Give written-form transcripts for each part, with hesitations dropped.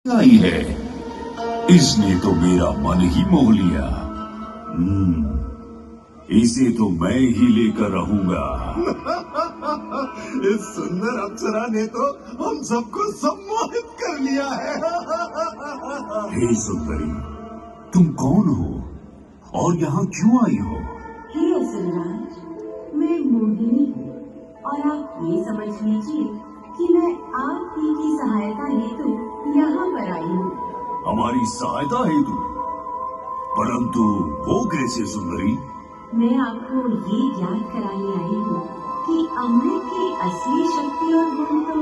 आई है। इसने तो मेरा मन ही मोह लिया। इसे तो मैं ही लेकर रहूंगा। इस सुंदर अप्सरा ने तो हम सबको सम्मोहित कर लिया है। हे सुंदरी, तुम कौन हो और यहाँ क्यों आई हो? हे असुरराज, मैं मोहिनी हूँ और आप ये समझ लीजिए कि मैं आप ही की सहायता हेतु यहाँ पर आई हूँ। हमारी सहायता हेतु? परंतु वो कैसे सुंदरी? मैं आपको ये ज्ञात कराने आई हूँ कि अमृत की असली शक्ति और गुण तो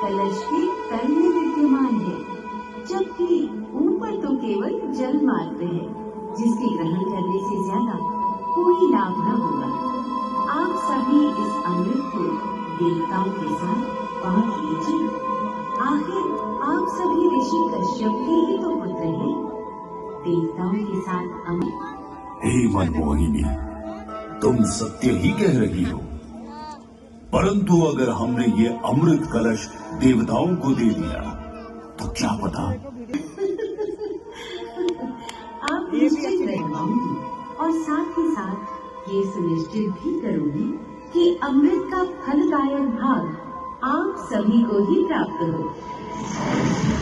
कलश के तल में विद्यमान है, जबकि ऊपर तो केवल जल मात्र है, जिसके ग्रहण करने से ज्यादा कोई लाभ न होगा। आप सभी इस अमृत को देवताओं के साथ बांट लीजिए। आखिर आप सभी ऋषि कश्यप के ही तो पुत्र हैं। देवताओं के साथ अमृत। हे मनमोहिनी, तुम सत्य ही कह रही हो। परंतु अगर हमने ये अमृत कलश देवताओं को दे दिया तो क्या पता? आप निश्चित रहवाऊंगी और साथ ही साथ ये सुनिश्चित भी करूंगी कि अमृत का फलदायक भाग आप सभी को ही प्राप्त हो।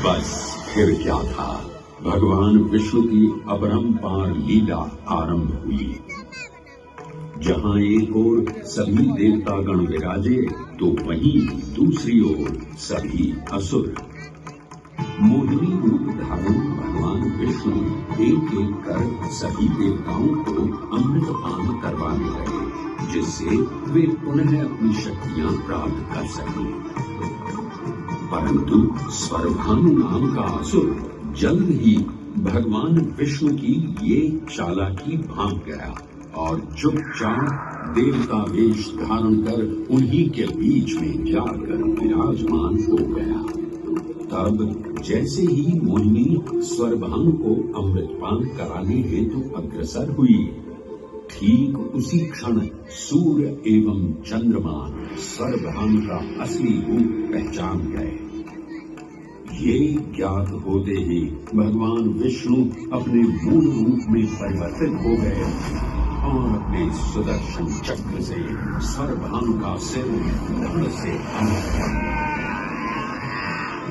बस फिर क्या था, भगवान विष्णु की अपरंपार लीला आरंभ हुई। जहां एक ओर सभी देवतागण विराजे तो वहीं दूसरी ओर सभी असुर। मोहिनी रूप धारण भगवान विष्णु एक एक कर सभी देवताओं को अमृत पान करवाने लगे, जिससे वे पुनः अपनी शक्तियां प्राप्त कर सकें। परंतु स्वरभानु नाम का असुर जल्द ही भगवान विष्णु की ये चालाकी भांप गया और चुपचाप देवता वेश धारण कर उन्हीं के बीच में जाकर विराजमान हो गया। तब जैसे ही मोहिनी स्वरभानु को अमृतपान कराने हेतु अग्रसर हुई, ठीक उसी क्षण सूर्य एवं चंद्रमा स्वरभानु का असली रूप पहचान गए। ये ज्ञात होते ही भगवान विष्णु अपने मूल रूप में परिवर्तित हो गए और अपने सुदर्शन चक्र से स्वरभानु का सिर धड़ से अलग कर दिया।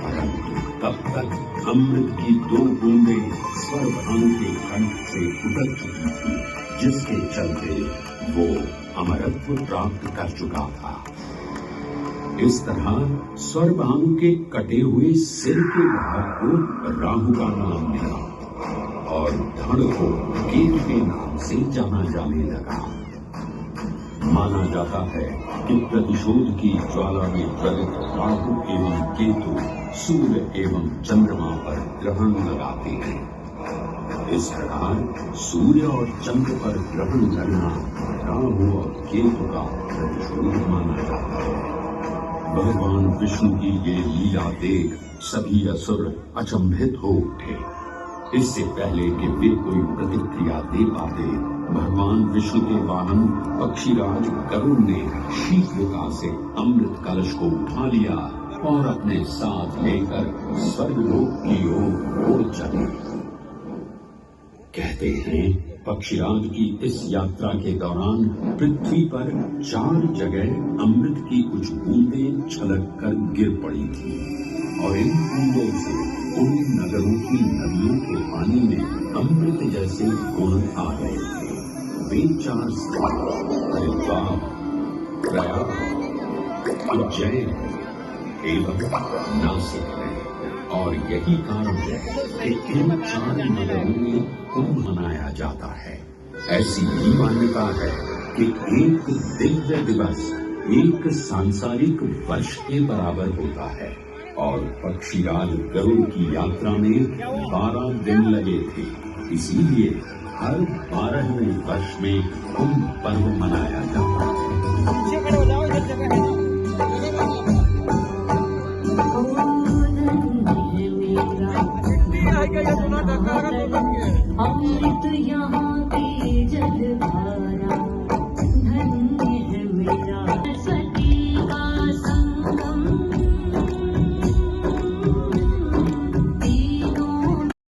परंतु तब तक अमृत की दो बूंदें स्वरभानु के कंठ से उतर चुकी थी, जिसके चलते वो अमरत्व प्राप्त कर चुका था। इस तरह स्वरभानु के कटे हुए सिर के भाग को राहु का नाम मिला और धड़ को केतु के नाम से जाना जाने लगा। माना जाता है कि प्रतिशोध की ज्वाला में ज्वलित राहु एवं केतु सूर्य एवं चंद्रमा पर ग्रहण लगाते हैं। इस प्रकार सूर्य और चंद्र पर ग्रहण करना राहु और केतु का प्रतिशोध माना जाता है। भगवान विष्णु की ये लीला देख सभी असुर अचंभित हो उठे। इससे पहले कि वे कोई प्रतिक्रिया दे पाते, भगवान विष्णु के वाहन पक्षीराज गरुड़ ने शीघ्रता से अमृत कलश को उठा लिया और अपने साथ लेकर स्वर्गलोक की ओर उड़ चले। कहते हैं पक्षीराज की इस यात्रा के दौरान पृथ्वी पर 4 जगह अमृत की कुछ बूंदें छलक कर गिर पड़ी थी और इन बूंदों से उन नगरों की नदियों के पानी में अमृत जैसे गुण आ गए थे। वे 4 स्थान हरिद्वार, प्रयाग, उज्जैन एवं नासिक है और यही कारण है कि इन 4 नगरों में कुंभ मनाया जाता है। ऐसी भी मान्यता है कि एक दिव्य दिवस एक सांसारिक वर्ष के बराबर होता है और पक्षीराज गरुड़ की यात्रा में 12 दिन लगे थे। इसीलिए हर 12वें वर्ष में कुंभ पर्व मनाया जाता है। अमृत यहाँ